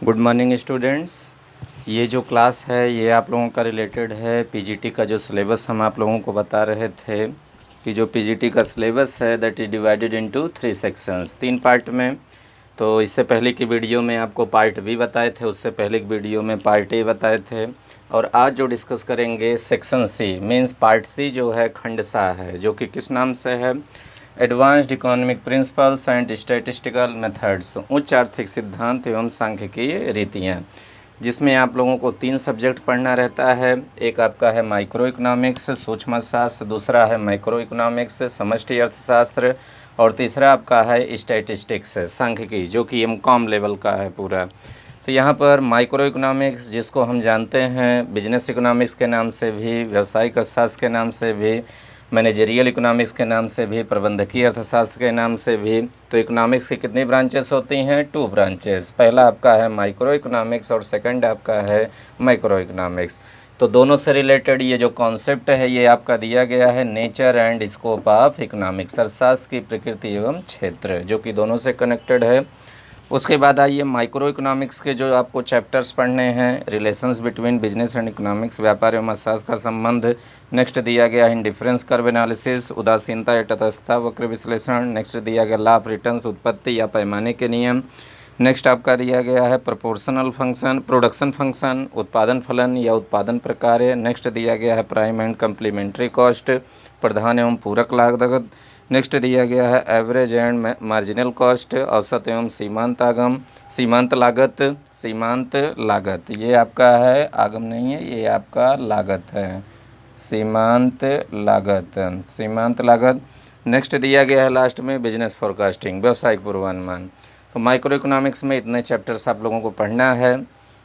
Good morning students. ये जो class है ये आप लोगों का रिलेटेड है पीजीटी का जो सिलेबस हम आप लोगों को बता रहे थे कि जो पीजीटी का सिलेबस है that is divided into 3 sections, 3 part में। तो इससे पहले की वीडियो में आपको पार्ट बी बताए थे, उससे पहले की वीडियो में पार्ट ए बताए थे। और आज जो डिस्कस करेंगे section C means part C जो है खंड सा है, जो कि किस नाम से है, advanced economic principles and statistical methods, उच्च आर्थिक सिद्धांत एवं सांख्यिकीय रीतियाँ, जिसमें आप लोगों को 3 सब्जेक्ट पढ़ना रहता है। एक आपका है माइक्रो इकोनॉमिक्स सूक्ष्म शास्त्र, दूसरा है माइक्रो इकोनॉमिक्स समष्टि अर्थशास्त्र, और तीसरा आपका है स्टैटिस्टिक्स सांख्यिकी, जो कि एमकॉम लेवल का है पूरा। तो यहाँ पर माइक्रो इकोनॉमिक्स, जिसको हम जानते हैं बिजनेस इकोनॉमिक्स के नाम से भी, व्यावसायिक अर्थशास्त्र के नाम से भी, मैनेजरियल इकोनॉमिक्स के नाम से भी, प्रबंधकीय अर्थशास्त्र के नाम से भी। तो इकोनॉमिक्स की कितनी ब्रांचेस होती हैं? 2 ब्रांचेस। पहला आपका है माइक्रो इकोनॉमिक्स और सेकंड आपका है माइक्रो इकोनॉमिक्स। तो दोनों से रिलेटेड ये जो कॉन्सेप्ट है ये आपका दिया गया है nature and scope of economics, अर्थशास्त्र की प्रकृति एवं क्षेत्र, जो कि दोनों से कनेक्टेड है। उसके बाद आइए माइक्रो इकोनॉमिक्स के जो आपको चैप्टर्स पढ़ने हैं, relations between business and economics, व्यापार एवं अर्थशास्त्र का संबंध। नेक्स्ट दिया गया है इंडिफरेंस कर्व एनालिसिस, उदासीनता या तटस्थता वक्र विश्लेषण। नेक्स्ट दिया गया लॉ ऑफ रिटर्न्स, उत्पत्ति या पैमाने के नियम। नेक्स्ट आपका दिया गया है प्रोपोर्शनल फंक्शन, प्रोडक्शन फंक्शन, उत्पादन फलन या उत्पादन प्रकार। नेक्स्ट दिया गया है प्राइम एंड कम्प्लीमेंट्री कॉस्ट, प्रधान एवं पूरक लागत। नेक्स्ट दिया गया है एवरेज एंड मार्जिनल कॉस्ट, औसत एवं सीमांत लागत, सीमांत लागत। ये आपका है आगम नहीं है, ये आपका लागत है, सीमांत लागत, सीमांत लागत। नेक्स्ट दिया गया है लास्ट में बिजनेस फोरकास्टिंग, व्यावसायिक पूर्वानुमान। तो माइक्रो इकोनॉमिक्स में इतने चैप्टर्स आप लोगों को पढ़ना है।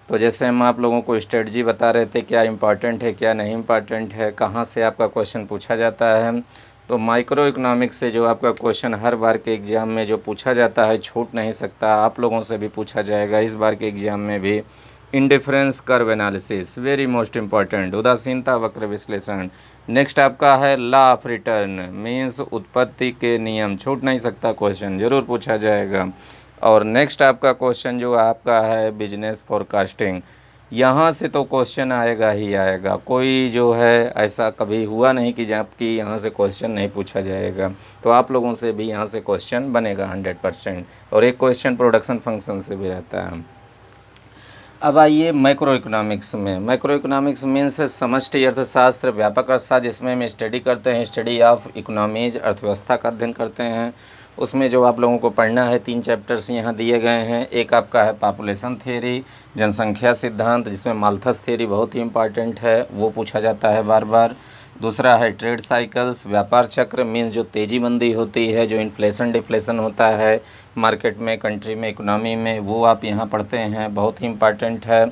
तो जैसे हम आप लोगों को स्ट्रेटजी बता रहे थे, क्या इंपॉर्टेंट है क्या नहीं इंपॉर्टेंट है, कहाँ से आपका क्वेश्चन पूछा जाता है। तो माइक्रो इकोनॉमिक्स से जो आपका क्वेश्चन हर बार के एग्ज़ाम में जो पूछा जाता है छूट नहीं सकता, आप लोगों से भी पूछा जाएगा इस बार के एग्ज़ाम में भी। Indifference curve analysis very most important, उदासीनता वक्र विश्लेषण। नेक्स्ट आपका है लॉ ऑफ रिटर्न मीन्स उत्पत्ति के नियम, छूट नहीं सकता क्वेश्चन, ज़रूर पूछा जाएगा। और नेक्स्ट आपका क्वेश्चन जो आपका है बिजनेस फोरकास्टिंग, यहाँ से तो क्वेश्चन आएगा ही आएगा, कोई जो है ऐसा कभी हुआ नहीं कि जबकि यहाँ से क्वेश्चन नहीं पूछा जाएगा। तो आप लोगों से भी यहाँ से क्वेश्चन बनेगा 100%, और एक क्वेश्चन प्रोडक्शन फंक्शन से भी रहता है। अब आइए मैक्रो इकोनॉमिक्स में। मैक्रो इकोनॉमिक्स मीन्स समष्टि अर्थशास्त्र, व्यापक अर्थशास्त्र, जिसमें हम स्टडी करते हैं, स्टडी ऑफ इकोनॉमीज, अर्थव्यवस्था का अध्ययन करते हैं। उसमें जो आप लोगों को पढ़ना है 3 चैप्टर्स यहाँ दिए गए हैं। एक आपका है पॉपुलेशन थ्योरी, जनसंख्या सिद्धांत, जिसमें माल्थस थ्योरी बहुत ही इंपॉर्टेंट है, वो पूछा जाता है बार बार। दूसरा है ट्रेड साइकिल्स, व्यापार चक्र मीन्स जो तेज़ी मंदी होती है, जो इन्फ्लेशन डिफ्लेशन होता है मार्केट में, कंट्री में, इकोनॉमी में, वो आप यहाँ पढ़ते हैं, बहुत ही इम्पॉर्टेंट है।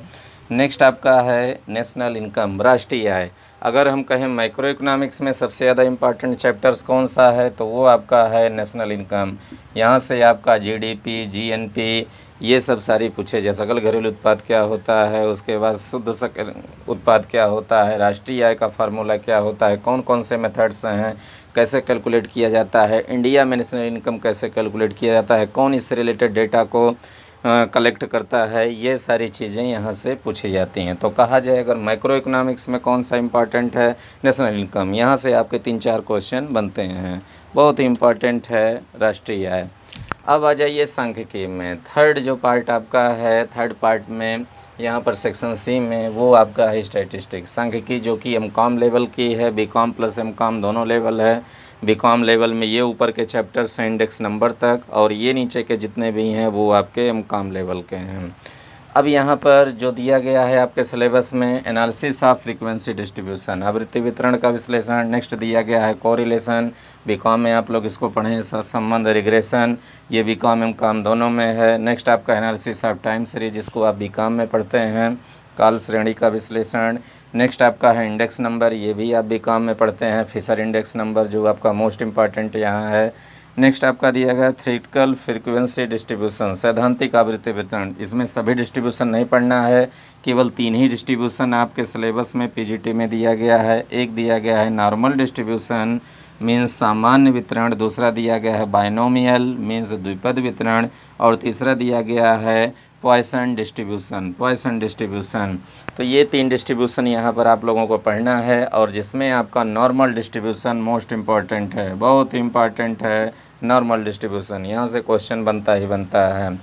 नेक्स्ट आपका है नेशनल इनकम, राष्ट्रीय आय। अगर हम कहें मैक्रो इकोनॉमिक्स में सबसे ज़्यादा इम्पॉर्टेंट चैप्टर्स कौन सा है, तो वो आपका है नेशनल इनकम। यहाँ से आपका जीडीपी, जीएनपी, ये सब सारी पूछे जाए, सकल घरेलू उत्पाद क्या होता है, उसके बाद शुद्ध सकल उत्पाद क्या होता है, राष्ट्रीय आय का फार्मूला क्या होता है, कौन कौन से मेथड्स हैं, कैसे कैलकुलेट किया जाता है, इंडिया में नेशनल इनकम कैसे कैलकुलेट किया जाता है, कौन इससे रिलेटेड डेटा को कलेक्ट करता है, ये सारी चीज़ें यहाँ से पूछी जाती हैं। तो कहा जाए अगर माइक्रो इकोनॉमिक्स में कौन सा इम्पॉर्टेंट है, नेशनल इनकम, यहाँ से आपके 3-4 क्वेश्चन बनते हैं, बहुत ही इम्पॉर्टेंट है राष्ट्रीय आय। अब आ जाइए सांख्यिकी में, थर्ड जो पार्ट आपका है, थर्ड पार्ट में यहाँ पर सेक्शन सी में वो आपका है स्टैटिस्टिक्स सांख्यिकी, जो कि एमकॉम लेवल की है, बीकॉम प्लस एमकॉम दोनों लेवल है। बीकॉम लेवल में ये ऊपर के चैप्टर्स हैं इंडेक्स नंबर तक, और ये नीचे के जितने भी हैं वो आपके एमकॉम लेवल के हैं। अब यहाँ पर जो दिया गया है आपके सिलेबस में, एनालिसिस ऑफ फ्रीक्वेंसी डिस्ट्रीब्यूशन, आवृत्ति वितरण का विश्लेषण। नेक्स्ट दिया गया है कोरिलेशन, बीकॉम में आप लोग इसको पढ़ें, सहसंबंध, रिग्रेशन, ये बीकॉम एमकॉम दोनों में है। नेक्स्ट आपका एनालिसिस ऑफ टाइम सीरीज, जिसको आप बीकॉम में पढ़ते हैं, काल श्रेणी का विश्लेषण। नेक्स्ट आपका है इंडेक्स नंबर, ये भी आप बीकॉम में पढ़ते हैं, फिशर इंडेक्स नंबर जो आपका मोस्ट इम्पॉर्टेंट यहाँ है। नेक्स्ट आपका दिया गया थ्योरेटिकल फ्रीक्वेंसी डिस्ट्रीब्यूशन, सैद्धांतिक आवृत्ति वितरण। इसमें सभी डिस्ट्रीब्यूशन नहीं पढ़ना है, केवल 3 ही डिस्ट्रीब्यूशन आपके सिलेबस में पीजीटी में दिया गया है। एक दिया गया है नॉर्मल डिस्ट्रीब्यूशन मीन्स सामान्य वितरण, दूसरा दिया गया है बाइनोमियल मीन्स द्विपद वितरण, और तीसरा दिया गया है पॉइसन डिस्ट्रीब्यूशन। तो ये 3 डिस्ट्रीब्यूशन यहाँ पर आप लोगों को पढ़ना है, और जिसमें आपका नॉर्मल डिस्ट्रीब्यूशन मोस्ट इम्पॉर्टेंट है, बहुत इम्पॉर्टेंट है नॉर्मल डिस्ट्रीब्यूशन। यहाँ से क्वेश्चन बनता ही बनता है।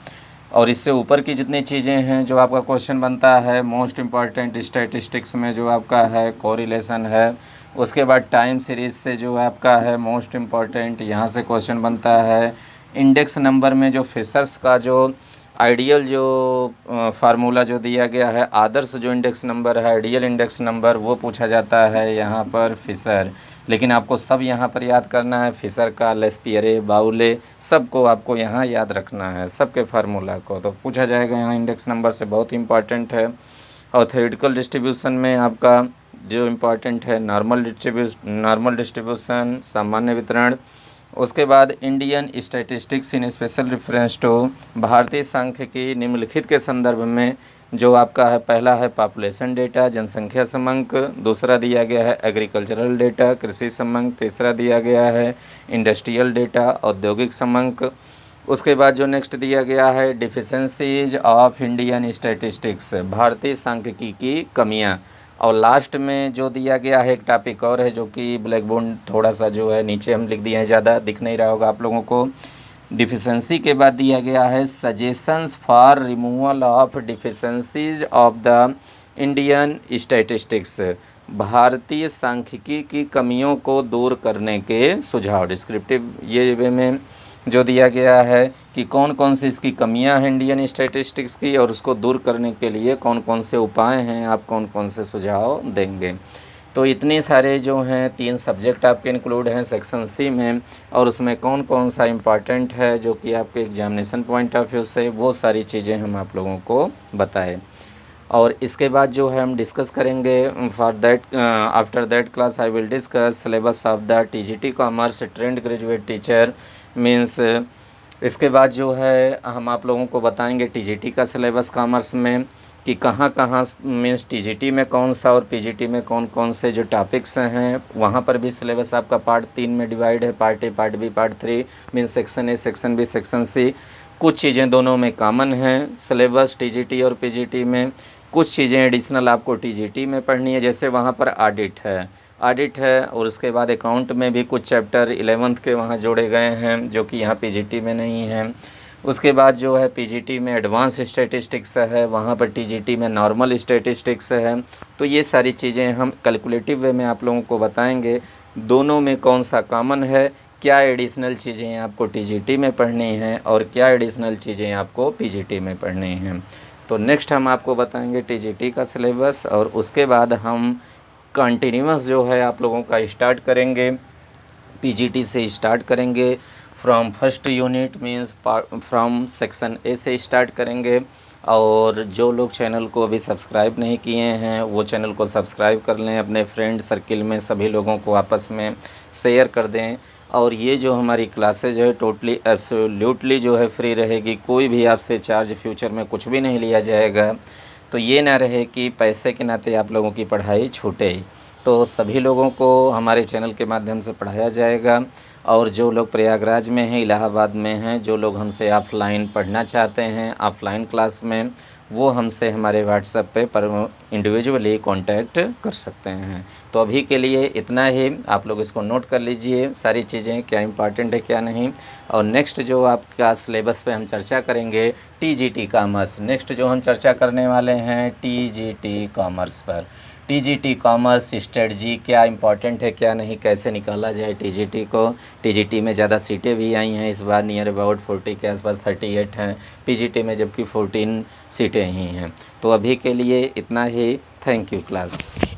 और इससे ऊपर की जितनी चीज़ें हैं जो आपका क्वेश्चन बनता है मोस्ट इम्पॉर्टेंट स्टैटिस्टिक्स में जो आपका है कोरिलेशन है, उसके बाद टाइम सीरीज़ से जो आपका है मोस्ट इम्पॉर्टेंट यहाँ से क्वेश्चन बनता है। इंडेक्स नंबर में जो फिशर्स का जो आइडियल जो फार्मूला जो दिया गया है, आदर्श जो इंडेक्स नंबर है, आइडियल इंडेक्स नंबर, वो पूछा जाता है यहाँ पर फिशर। लेकिन आपको सब यहाँ पर याद करना है, फिशर का, लेस्पियरे, बाउले, सबको आपको यहाँ याद रखना है, सबके फार्मूला को। तो पूछा जाएगा यहाँ इंडेक्स नंबर से, बहुत इंपॉर्टेंट है। और थ्योरेटिकल डिस्ट्रीब्यूशन में आपका जो इम्पॉर्टेंट है नॉर्मल डिस्ट्रीब्यूशन, सामान्य वितरण। उसके बाद Indian statistics in special reference to, भारतीय सांख्यिकी निम्नलिखित के संदर्भ में जो आपका है, पहला है पॉपुलेशन डेटा, जनसंख्या समंक, दूसरा दिया गया है एग्रीकल्चरल डेटा, कृषि समंक, तीसरा दिया गया है इंडस्ट्रियल डेटा, औद्योगिक समंक। उसके बाद जो नेक्स्ट दिया गया है डिफिशेंसीज ऑफ इंडियन स्टैटिस्टिक्स, भारतीय सांख्यिकी की कमियां। और लास्ट में जो दिया गया है एक टॉपिक और है, जो कि ब्लैक बोर्ड थोड़ा सा जो है नीचे हम लिख दिए हैं, ज़्यादा दिख नहीं रहा होगा आप लोगों को। डिफिशेंसी के बाद दिया गया है suggestions for removal of deficiencies of the Indian statistics, भारतीय सांख्यिकी की कमियों को दूर करने के सुझाव। डिस्क्रिप्टिव ये वे में जो दिया गया है कि कौन कौन सी इसकी कमियां हैं इंडियन स्टैटिस्टिक्स की, और उसको दूर करने के लिए कौन कौन से उपाय हैं, आप कौन कौन से सुझाव देंगे। तो इतने सारे जो हैं 3 सब्जेक्ट आपके इंक्लूड हैं सेक्शन सी में, और उसमें कौन कौन सा इम्पॉर्टेंट है जो कि आपके एग्जामिनेशन पॉइंट ऑफ व्यू से, वो सारी चीज़ें हम आप लोगों को बताएं। और इसके बाद जो है हम डिस्कस करेंगे for that, after that class I will discuss syllabus of the TGT commerce trained graduate teacher means. इसके बाद जो है हम आप लोगों को बताएंगे टीजीटी का सिलेबस कॉमर्स में कि कहाँ कहाँ मीन्स टीजीटी में कौन सा और पीजीटी में कौन कौन से जो टॉपिक्स हैं, वहाँ पर भी सिलेबस आपका पार्ट 3 में डिवाइड है, part A, part B, part 3 means section A, section B, section C. कुछ चीज़ें दोनों में कॉमन हैं सिलेबस टीजीटी और पीजीटी में, कुछ चीज़ें एडिशनल आपको टीजीटी में पढ़नी है, जैसे वहाँ पर ऑडिट है और उसके बाद अकाउंट में भी कुछ चैप्टर 11th के वहाँ जोड़े गए हैं जो कि यहाँ पीजीटी में नहीं हैं। उसके बाद जो है पीजीटी में एडवांस स्टैटिस्टिक्स है, वहाँ पर टीजीटी में नॉर्मल स्टैटिस्टिक्स है। तो ये सारी चीज़ें हम कैलकुलेटिव वे में आप लोगों को बताएंगे, दोनों में कौन सा कॉमन है, क्या एडिशनल चीज़ें आपको टीजीटी में पढ़नी हैं और क्या एडिशनल चीज़ें आपको पीजीटी में पढ़नी हैं। तो नेक्स्ट हम आपको बताएंगे टीजीटी का सिलेबस, और उसके बाद हम कंटिन्यूअस जो है आप लोगों का स्टार्ट करेंगे, पीजीटी से स्टार्ट करेंगे, from first unit means from section A से स्टार्ट करेंगे। और जो लोग चैनल को अभी सब्सक्राइब नहीं किए हैं वो चैनल को सब्सक्राइब कर लें, अपने फ्रेंड सर्किल में सभी लोगों को आपस में शेयर कर दें। और ये जो हमारी क्लासेज है टोटली एब्सोल्युटली जो है फ्री रहेगी, कोई भी आपसे चार्ज फ्यूचर में कुछ भी नहीं लिया जाएगा। तो ये ना रहे कि पैसे के नाते आप लोगों की पढ़ाई छूटे। तो सभी लोगों को हमारे चैनल के माध्यम से पढ़ाया जाएगा। और जो लोग प्रयागराज में हैं, इलाहाबाद में हैं, जो लोग हमसे ऑफ़लाइन पढ़ना चाहते हैं ऑफ़लाइन क्लास में, वो हमसे हमारे व्हाट्सएप पे पर इंडिविजुअली कांटेक्ट कर सकते हैं। तो अभी के लिए इतना ही, आप लोग इसको नोट कर लीजिए सारी चीज़ें, क्या इंपॉर्टेंट है क्या नहीं। और नेक्स्ट जो आपका सिलेबस पे हम चर्चा करेंगे टीजीटी कॉमर्स, नेक्स्ट जो हम चर्चा करने वाले हैं टीजीटी कॉमर्स पर। टीजीटी कॉमर्स स्ट्रेटजी क्या इंपॉर्टेंट है क्या नहीं, कैसे निकाला जाए टीजीटी को। टीजीटी में ज़्यादा सीटें भी आई हैं इस बार, नियर अबाउट 40 के आसपास 38 हैं पीजीटी में, जबकि 14 सीटें ही हैं। तो अभी के लिए इतना ही, थैंक यू क्लास।